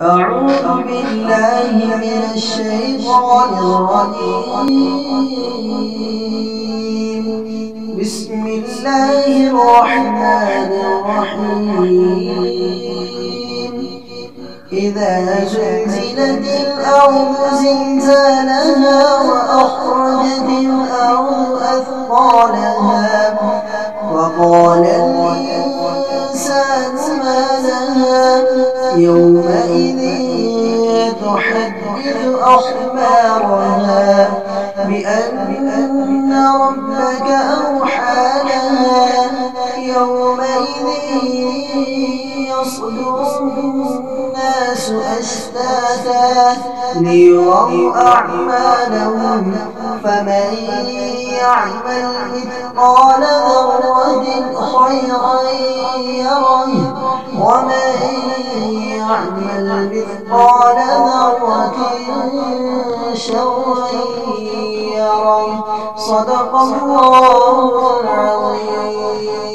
أعوذ بالله من الشيطان الرجيم. بسم الله الرحمن الرحيم. إذا زلزلت الأرض زلزالها وأخرجت الأرض أثقالها وقال الإنسان ما لها يومئذ تحدث أخبارها بأن ربك أوحى لها يومئذ يصدر الناس أشتاتا ليروا أعمالهم فمن يعمل مثقال ذرة خيرا يره ومن يعمل مثقال ذرة شرا يره. صدق الله العظيم.